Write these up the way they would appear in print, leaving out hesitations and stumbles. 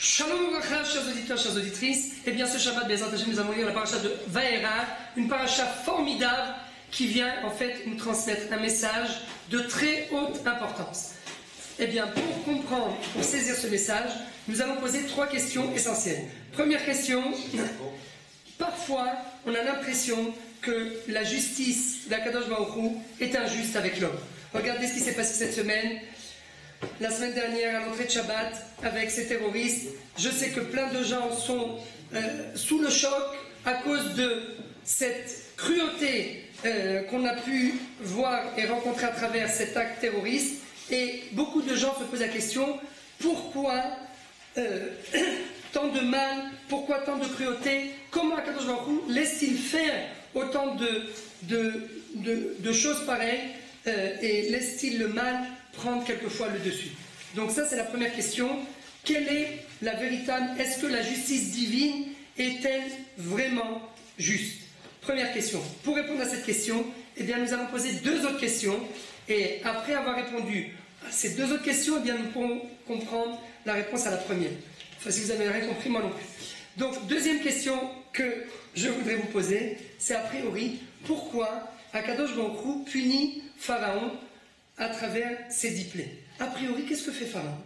Shalom Uracha, chers auditeurs, chères auditrices. Eh bien, ce Shabbat, nous allons lire la paracha de Vaera, une paracha formidable qui vient en fait nous transmettre un message de très haute importance. Eh bien, pour comprendre, pour saisir ce message, nous allons poser trois questions essentielles. Première question, parfois on a l'impression que la justice d'Akadosh Baruch Hu est injuste avec l'homme. Regardez ce qui s'est passé cette semaine. La semaine dernière, à l'entrée de Shabbat, avec ces terroristes, je sais que plein de gens sont sous le choc à cause de cette cruauté qu'on a pu voir et rencontrer à travers cet acte terroriste. Et beaucoup de gens se posent la question, pourquoi tant de mal, pourquoi tant de cruauté? Comment Akadosh Baruch Hu laisse-t-il faire autant de choses pareilles et laisse-t-il le mal prendre quelquefois le dessus? Donc ça, c'est la première question. Quelle est la véritable, est-ce que la justice divine est-elle vraiment juste? Première question. Pour répondre à cette question, eh bien, nous allons poser deux autres questions. Et après avoir répondu à ces deux autres questions, eh bien, nous pourrons comprendre la réponse à la première. Enfin, si vous n'avez rien compris, moi non plus. Donc, deuxième question que je voudrais vous poser, c'est a priori, pourquoi Akadosh Baruch Hu punit Pharaon à travers ses 10 plaies? A priori, qu'est-ce que fait Pharaon?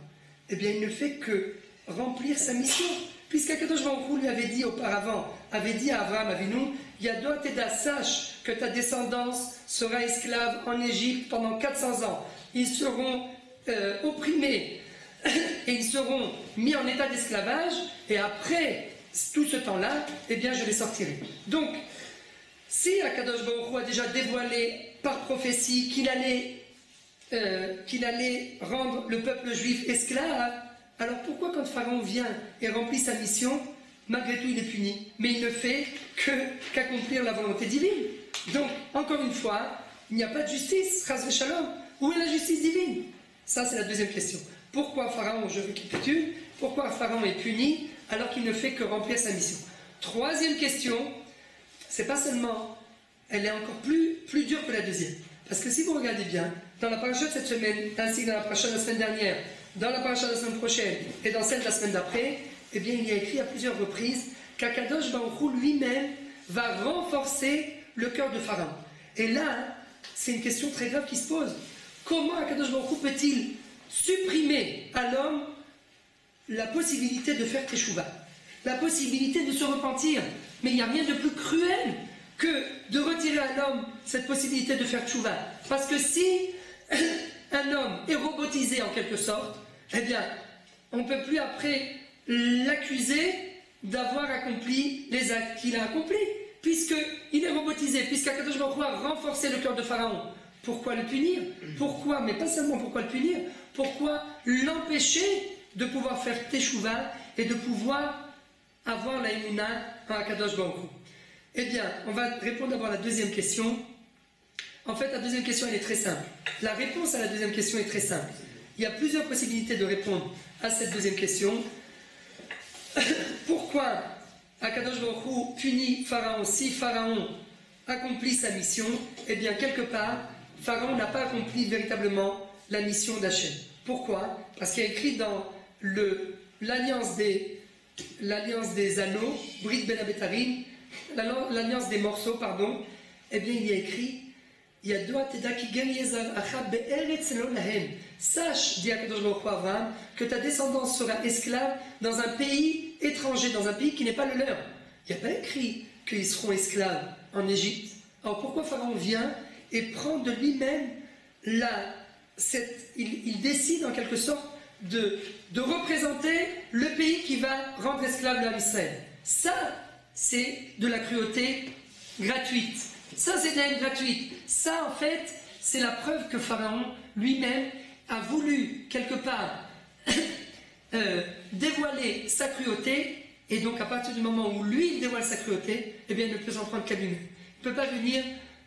Eh bien, il ne fait que remplir sa mission. Puisqu'Akadosh Baruch Hu lui avait dit auparavant, avait dit à Abraham Avinu, Yado Teda, sache que ta descendance sera esclave en Égypte pendant 400 ans. Ils seront opprimés et ils seront mis en état d'esclavage, et après tout ce temps-là, eh bien, je les sortirai. Donc, si Akadosh Baruch Hu a déjà dévoilé par prophétie qu'il allait rendre le peuple juif esclave, alors pourquoi quand Pharaon vient et remplit sa mission, malgré tout il est puni, mais il ne fait qu'accomplir la volonté divine? Donc, encore une fois, il n'y a pas de justice, Chas v'Shalom. Où est la justice divine? Ça, c'est la deuxième question. Pourquoi Pharaon, je récapitule, pourquoi Pharaon est puni alors qu'il ne fait que remplir sa mission? Troisième question, c'est pas seulement, elle est encore plus dure que la deuxième. Parce que si vous regardez bien, dans la paracha de cette semaine, ainsi que dans la paracha de la semaine dernière, dans la paracha de la semaine prochaine et dans celle de la semaine d'après, eh bien, il y a écrit à plusieurs reprises qu'Akadosh Baruch Hu lui-même va renforcer le cœur de Pharaon. Et là, c'est une question très grave qui se pose. Comment Akadosh Baruch Hu peut-il supprimer à l'homme la possibilité de faire teshuva, la possibilité de se repentir? Mais il n'y a rien de plus cruel que de retirer à l'homme cette possibilité de faire teshuva. Parce que si un homme est robotisé en quelque sorte, eh bien, on ne peut plus après l'accuser d'avoir accompli les actes qu'il a accomplis, puisqu'il est robotisé, puisqu'Akadosh Baruch Hu a renforcé le cœur de Pharaon. Pourquoi le punir? Pourquoi, mais pas seulement pourquoi le punir, pourquoi l'empêcher de pouvoir faire teshuva et de pouvoir avoir la émouna en Akadosh Baruch Hu? Eh bien, on va répondre d'abord à la deuxième question. En fait, la deuxième question, elle est très simple. La réponse à la deuxième question est très simple. Il y a plusieurs possibilités de répondre à cette deuxième question. Pourquoi Akadosh Baruch Hu punit Pharaon si Pharaon accomplit sa mission? Eh bien, quelque part, Pharaon n'a pas accompli véritablement la mission d'Hachem. Pourquoi? Parce qu'il y a écrit dans l'alliance des anneaux, Brit Ben Abetarim, l'alliance des morceaux, pardon, eh bien, il y a écrit sache, dit Akadosh Baruch Hu à Abraham, que ta descendance sera esclave dans un pays étranger, dans un pays qui n'est pas le leur. Il n'y a pas écrit qu'ils seront esclaves en Égypte. Alors pourquoi Pharaon vient et prend de lui-même il décide en quelque sorte de représenter le pays qui va rendre esclave l'homme Israël? Ça, c'est de la cruauté gratuite. Ça, c'est de la haine gratuite. Ça, en fait, c'est la preuve que Pharaon lui-même a voulu, quelque part, dévoiler sa cruauté, et donc à partir du moment où lui, il dévoile sa cruauté, eh bien, il ne peut s'en prendre qu'à lui-même. Il ne peut pas venir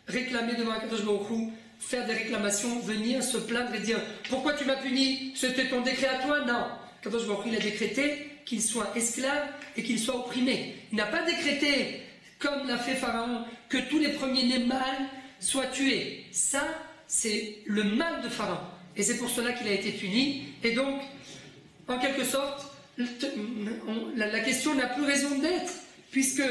réclamer devant Akadosh Baruch Hu, faire des réclamations, venir se plaindre et dire « Pourquoi tu m'as puni? C'était ton décret à toi ?» Non. Akadosh Baruch Hu, il a décrété qu'il soit esclave et qu'il soit opprimé. Il n'a pas décrété, comme l'a fait Pharaon, que tous les premiers-nés mâles soient tués. Ça, c'est le mal de Pharaon. Et c'est pour cela qu'il a été puni. Et donc, en quelque sorte, la question n'a plus raison d'être, puisque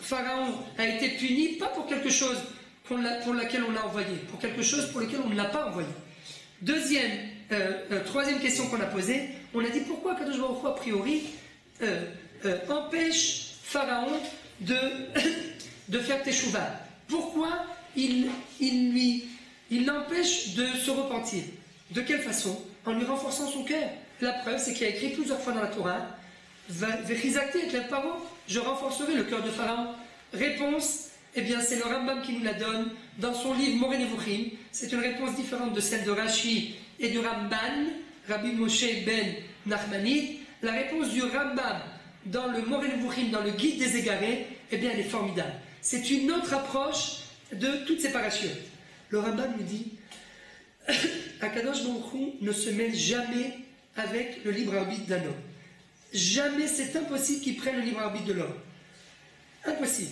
Pharaon a été puni, pas pour quelque chose pour laquelle on l'a envoyé, pour quelque chose pour lequel on ne l'a pas envoyé. Troisième question qu'on a posée, on a dit pourquoi Kadosh Baruch Hu, a priori, empêche Pharaon de faire Teshuvah. Pourquoi il l'empêche de se repentir? De quelle façon? En lui renforçant son cœur. La preuve, c'est qu'il a écrit plusieurs fois dans la Torah, Vechizakti et Paro, je renforcerai le cœur de Pharaon. Réponse, eh bien c'est le Rambam qui nous la donne dans son livre Moreh Nevuchim. C'est une réponse différente de celle de Rashi et du Ramban, Rabbi Moshe ben Nachmanide. La réponse du Rambam dans le Moreh Nevuchim, dans le Guide des Égarés, eh bien elle est formidable. C'est une autre approche de toute séparation. Le Rambam nous dit Akadosh Baruch Hu ne se mêle jamais avec le libre arbitre d'un homme. Jamais, c'est impossible qu'il prenne le libre arbitre de l'homme. Impossible.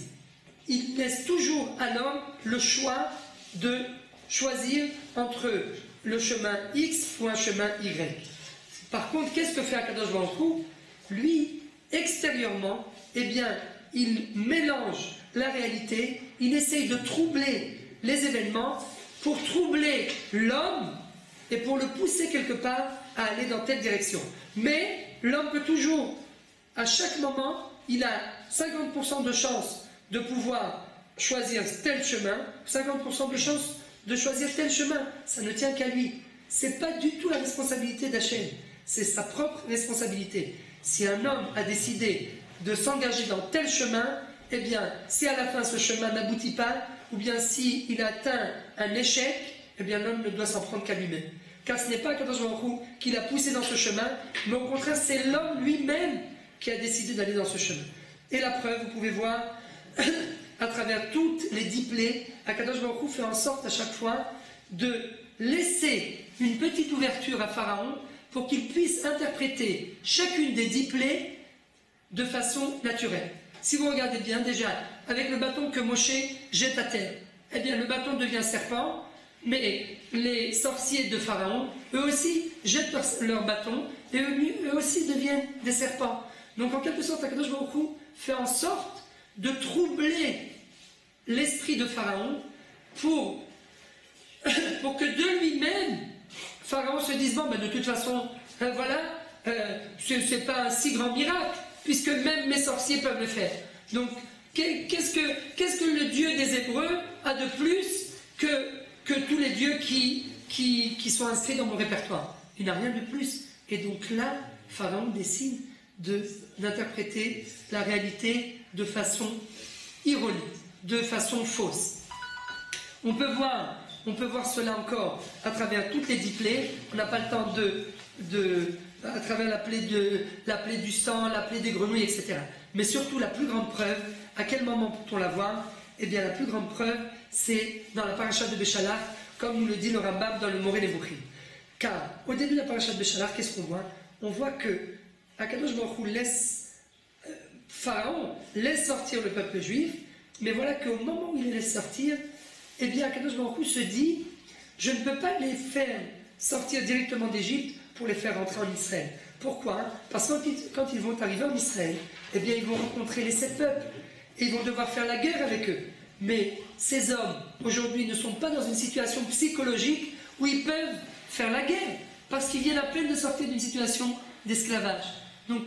Il laisse toujours à l'homme le choix de choisir entre le chemin X ou un chemin Y. Par contre, qu'est-ce que fait Akadosh Baruch Hu? Lui, extérieurement, eh bien, il mélange la réalité, il essaye de troubler les événements pour troubler l'homme et pour le pousser quelque part à aller dans telle direction. Mais l'homme peut toujours, à chaque moment, il a 50% de chance de pouvoir choisir tel chemin, 50% de chance de choisir tel chemin. Ça ne tient qu'à lui. Ce n'est pas du tout la responsabilité d'Hachem, c'est sa propre responsabilité. Si un homme a décidé de s'engager dans tel chemin, eh bien, si à la fin ce chemin n'aboutit pas, ou bien s'il atteint un échec, eh bien l'homme ne doit s'en prendre qu'à lui-même. Car ce n'est pas Kadosh Baruch Hu qui l'a poussé dans ce chemin, mais au contraire, c'est l'homme lui-même qui a décidé d'aller dans ce chemin. Et la preuve, vous pouvez voir, à travers toutes les 10 plaies, Akadosh Baruch Hu fait en sorte à chaque fois de laisser une petite ouverture à Pharaon pour qu'il puisse interpréter chacune des 10 plaies de façon naturelle. Si vous regardez bien, déjà, avec le bâton que Moshe jette à terre, eh bien le bâton devient serpent, mais les sorciers de Pharaon, eux aussi, jettent leur bâton, et eux aussi deviennent des serpents. Donc en quelque sorte, Akadosh Baruch Hu fait en sorte de troubler l'esprit de Pharaon pour que de lui-même, Pharaon se dise, bon, ben, de toute façon, voilà, c'est pas un si grand miracle, puisque même mes sorciers peuvent le faire. Donc, qu'est-ce que le Dieu des Hébreux a de plus que tous les dieux qui sont inscrits dans mon répertoire? Il n'a rien de plus. Et donc là, Pharaon décide d'interpréter la réalité de façon ironique, de façon fausse. On peut voir cela encore à travers toutes les 10 plaies. On n'a pas le temps à travers la plaie du sang, la plaie des grenouilles, etc. Mais surtout, la plus grande preuve, à quel moment peut-on la voir? Eh bien, la plus grande preuve, c'est dans la paracha de Béchalach, comme nous le dit le Rambam dans le Moreh Nevuchim. Car, au début de la paracha de Béchalach, qu'est-ce qu'on voit? On voit que Akadosh Baruch Hu Pharaon laisse sortir le peuple juif, mais voilà qu'au moment où il les laisse sortir, eh bien, Akadosh Baruch Hu se dit, je ne peux pas les faire sortir directement d'Égypte pour les faire rentrer en Israël. Pourquoi? Parce que quand ils vont arriver en Israël, eh bien, ils vont rencontrer les 7 peuples, et ils vont devoir faire la guerre avec eux. Mais ces hommes, aujourd'hui, ne sont pas dans une situation psychologique où ils peuvent faire la guerre, parce qu'ils viennent à peine de sortir d'une situation d'esclavage. Donc,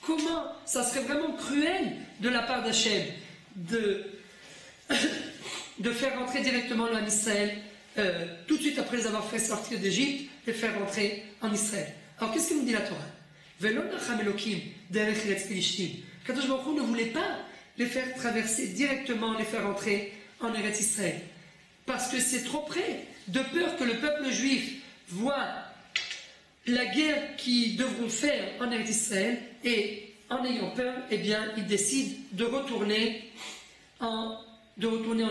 comment ça serait vraiment cruel de la part d'Hachem de faire rentrer directement en Israël, tout de suite après les avoir fait sortir d'Égypte, les faire rentrer en Israël. Alors, qu'est-ce que nous dit la Torah? Kadosh Baruch Hu ne voulait pas les faire traverser directement, les faire rentrer en Eretz Israël. Parce que c'est trop près, de peur que le peuple juif voit la guerre qu'ils devront faire en Eretz Israël, et en ayant peur, eh bien, ils décident de retourner en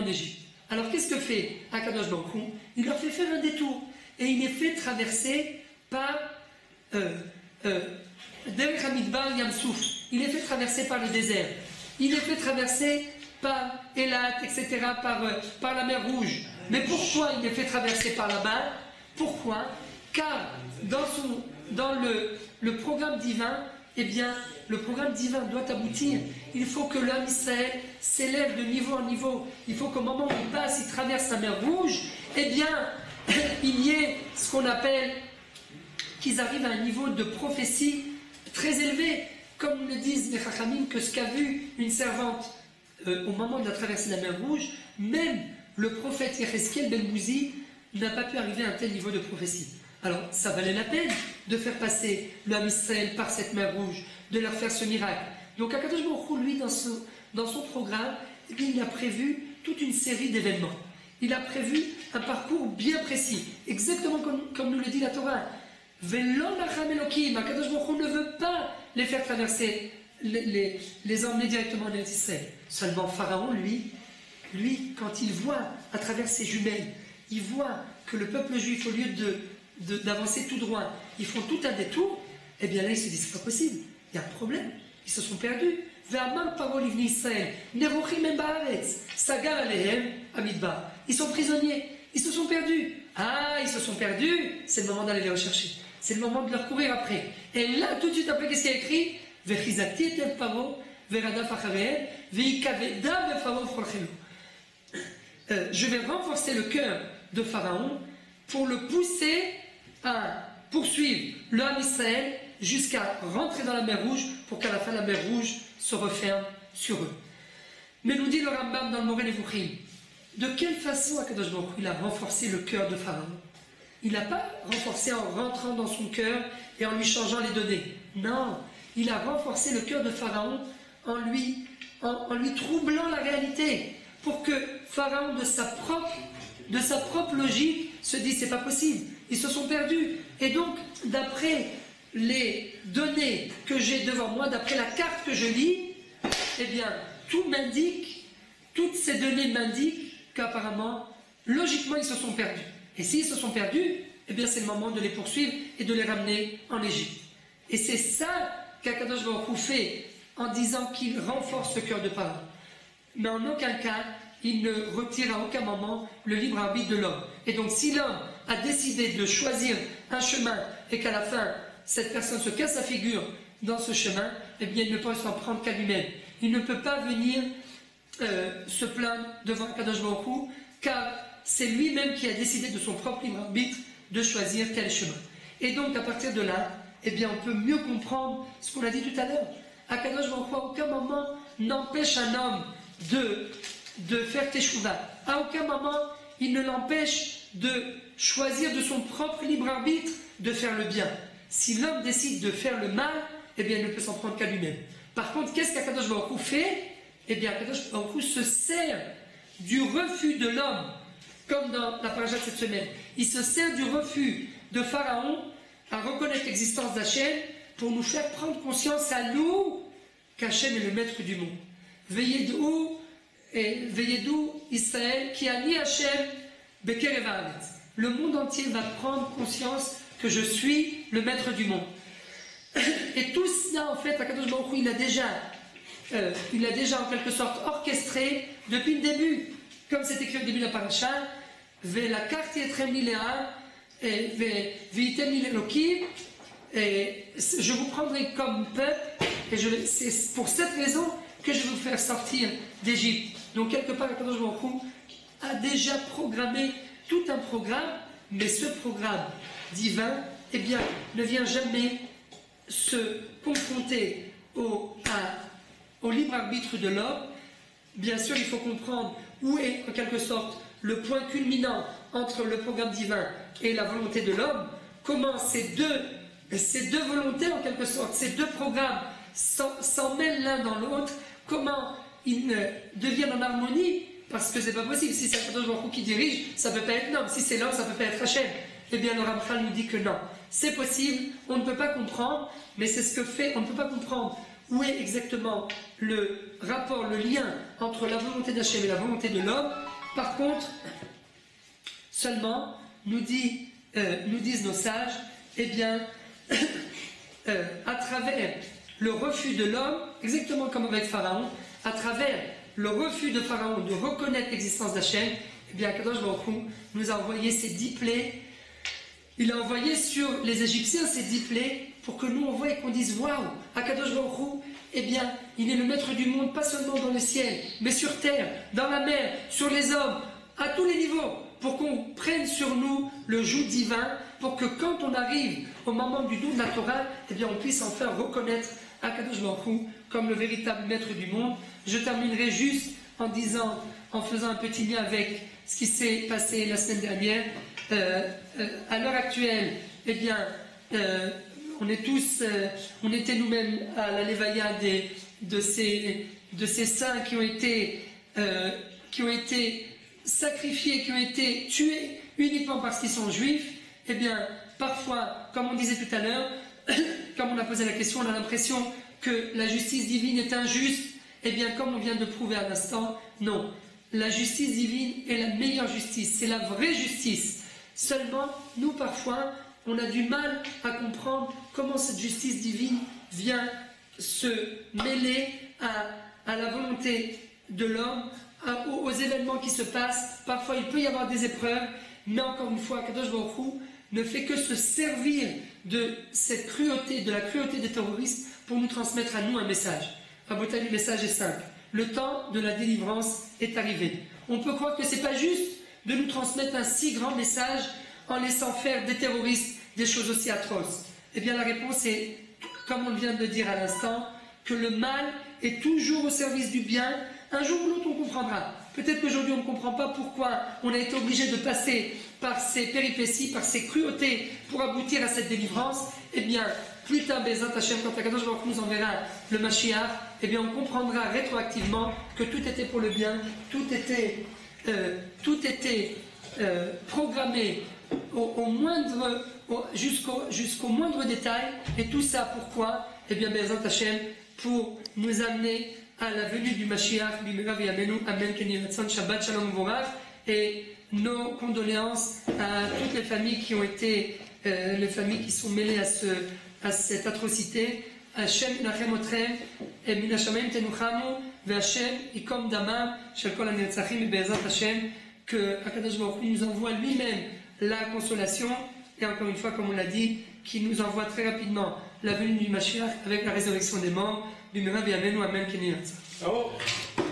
Égypte. Alors, qu'est-ce que fait Akadosh Baruch Hu? Il leur fait faire un détour, et il les fait traverser par Derech Hamidbar Yamsouf. Il les fait traverser par le désert. Il les fait traverser par Elat, etc., par la mer Rouge. Mais pourquoi il les fait traverser par là-bas? Pourquoi? Car dans le programme divin, eh bien, le programme divin doit aboutir. Il faut que l'homme Israël s'élève de niveau en niveau. Il faut qu'au moment où il passe, il traverse la mer Rouge, eh bien, il y ait ce qu'on appelle, qu'ils arrivent à un niveau de prophétie très élevé. Comme le disent les Chachamim, que ce qu'a vu une servante au moment de la traversée de la mer Rouge, même le prophète Yecheskel Ben Bouzi n'a pas pu arriver à un tel niveau de prophétie. Alors, ça valait la peine de faire passer l'homme Israël par cette mer Rouge, de leur faire ce miracle. Donc, Akadosh Baruch Hu, lui, dans son programme, eh bien, il a prévu toute une série d'événements. Il a prévu un parcours bien précis, exactement comme nous le dit la Torah. Velon lachem Elokim, Akadosh Baruch Hu ne veut pas les faire traverser, les emmener directement en Israël. Seulement Pharaon, lui, quand il voit à travers ses jumelles, il voit que le peuple juif, au lieu d'avancer tout droit, ils font tout un détour, eh bien là, il se dit, c'est pas possible, il y a un problème, ils se sont perdus. Ils sont prisonniers, ils se sont perdus. Ah, ils se sont perdus, c'est le moment d'aller les rechercher. C'est le moment de leur courir après. Et là, tout de suite après, qu'est-ce qu'il y a écrit? Je vais renforcer le cœur de Pharaon pour le pousser à poursuivre l'homme Israël jusqu'à rentrer dans la mer Rouge pour qu'à la fin la mer Rouge se referme sur eux. Mais nous dit le Rambam dans le Moreh Nevuchim, de quelle façon Akadosh Baruch Hu il a renforcé le cœur de Pharaon? Il n'a pas renforcé en rentrant dans son cœur et en lui changeant les données. Non, il a renforcé le cœur de Pharaon en lui troublant la réalité, pour que Pharaon, de sa propre logique, se dise c'est pas possible, ils se sont perdus. Et donc, d'après les données que j'ai devant moi, d'après la carte que je lis, eh bien, toutes ces données m'indiquent qu'apparemment, logiquement, ils se sont perdus. Et s'ils se sont perdus, eh bien, c'est le moment de les poursuivre et de les ramener en Égypte. Et c'est ça qu'Akadosh Baruch Hu fait en disant qu'il renforce le cœur de Pharaon. Mais en aucun cas, il ne retire à aucun moment le libre arbitre de l'homme. Et donc, si l'homme a décidé de choisir un chemin et qu'à la fin, cette personne se casse la figure dans ce chemin, eh bien, il ne peut s'en prendre qu'à lui-même. Il ne peut pas venir se plaindre devant Akadosh Baruch Hu, car c'est lui-même qui a décidé de son propre libre arbitre de choisir quel chemin. Et donc, à partir de là, eh bien, on peut mieux comprendre ce qu'on a dit tout à l'heure. Akadosh Baruch Hu, à aucun moment, n'empêche un homme de faire teshuva. À aucun moment, il ne l'empêche de choisir de son propre libre arbitre de faire le bien. Si l'homme décide de faire le mal, eh bien, il ne peut s'en prendre qu'à lui-même. Par contre, qu'est-ce qu'Akadosh Baruch Hu fait? Eh bien, Akadosh Baruch Hu se sert du refus de l'homme, comme dans la paracha de cette semaine. Il se sert du refus de Pharaon à reconnaître l'existence d'Hachem pour nous faire prendre conscience à nous qu'Hachem est le maître du monde. Veillez-vous Israël qui a ni Hachem bekerev haaretz. Le monde entier va prendre conscience que je suis le maître du monde. Et tout cela, en fait, Akadosh Baruch Hu, il a déjà en quelque sorte orchestré depuis le début, comme c'est écrit au début de la paracha, Velakachti etrem li le'am, veitem li l'Elokim, et je vous prendrai comme peuple, et c'est pour cette raison que je vais vous faire sortir d'Égypte. Donc quelque part, Akadosh Baruch Hu a déjà programmé tout un programme, mais ce programme divin, eh bien, ne vient jamais se confronter au libre arbitre de l'homme. Bien sûr, il faut comprendre où est, en quelque sorte, le point culminant entre le programme divin et la volonté de l'homme, comment ces deux volontés, en quelque sorte, ces deux programmes s'en mêlent l'un dans l'autre, comment ils deviennent en harmonie, parce que c'est pas possible. Si c'est Akadosh Baruch Hu qui dirige, ça peut pas être l'homme. Si c'est l'homme, ça peut pas être Hachem. Eh bien, le Ramchal nous dit que non. C'est possible, on ne peut pas comprendre, mais c'est ce que fait, on ne peut pas comprendre où est exactement le rapport, le lien entre la volonté d'Hachem et la volonté de l'homme. Par contre, seulement, nous disent nos sages, eh bien, à travers le refus de l'homme, exactement comme avec Pharaon, à travers le refus de Pharaon de reconnaître l'existence d'Hachem, eh bien, Akadosh Baruch Hu nous a envoyé ces 10 plaies. Il a envoyé sur les Égyptiens ces 10 plaies pour que nous on voit et qu'on dise waouh, Akadosh Baruch Hu, eh bien, il est le maître du monde, pas seulement dans le ciel, mais sur terre, dans la mer, sur les hommes, à tous les niveaux, pour qu'on prenne sur nous le joug divin, pour que quand on arrive au moment du don de la Torah, eh bien, on puisse en faire reconnaître Akadosh Baruch Hu comme le véritable maître du monde. Je terminerai juste en disant, en faisant un petit lien avec ce qui s'est passé la semaine dernière. À l'heure actuelle, eh bien, on était nous-mêmes à la Levaya de ces saints qui ont été sacrifiés, qui ont été tués uniquement parce qu'ils sont juifs. Eh bien, parfois, comme on disait tout à l'heure, comme on a posé la question, on a l'impression que la justice divine est injuste. Eh bien, comme on vient de prouver à l'instant, non. La justice divine est la meilleure justice, c'est la vraie justice. Seulement, nous, parfois, on a du mal à comprendre comment cette justice divine vient se mêler à la volonté de l'homme, aux événements qui se passent. Parfois, il peut y avoir des épreuves, mais encore une fois, Kadosh Baruch Hu ne fait que se servir de cette cruauté, de la cruauté des terroristes, pour nous transmettre à nous un message. Rabotai, le message est simple. Le temps de la délivrance est arrivé. On peut croire que ce n'est pas juste de nous transmettre un si grand message en laissant faire des terroristes des choses aussi atroces. Eh bien, la réponse est, comme on vient de le dire à l'instant, que le mal est toujours au service du bien. Un jour ou l'autre, on comprendra. Peut-être qu'aujourd'hui, on ne comprend pas pourquoi on a été obligé de passer par ces péripéties, par ces cruautés pour aboutir à cette délivrance. Eh bien, plus tard, Bezat Hashem, quand Akadosh Baruch Hu nous enverra le Mashiach, eh bien, on comprendra rétroactivement que tout était pour le bien, tout était programmé jusqu'au moindre détail. Et tout ça, pourquoi? Eh bien, Bezat Hashem, pour nous amener à la venue du Mashiach, Amen, Shabbat Shalom Vorach, et nos condoléances à toutes les familles qui ont été, les familles qui sont mêlées à cette atrocité. Hashem Inachem Otrem, et Min Hashamayim Tenuchamu, ve Hashem Ikom Damam, Shel Kol HaNetzachim, et Be'ezrat Hashem, que Akadosh Baruch Hu nous envoie lui-même la consolation, et encore une fois, comme on l'a dit, qui nous envoie très rapidement la venue du Mashiach avec la résurrection des morts, du Merav Yamenu, Amen, Keni Yatzah.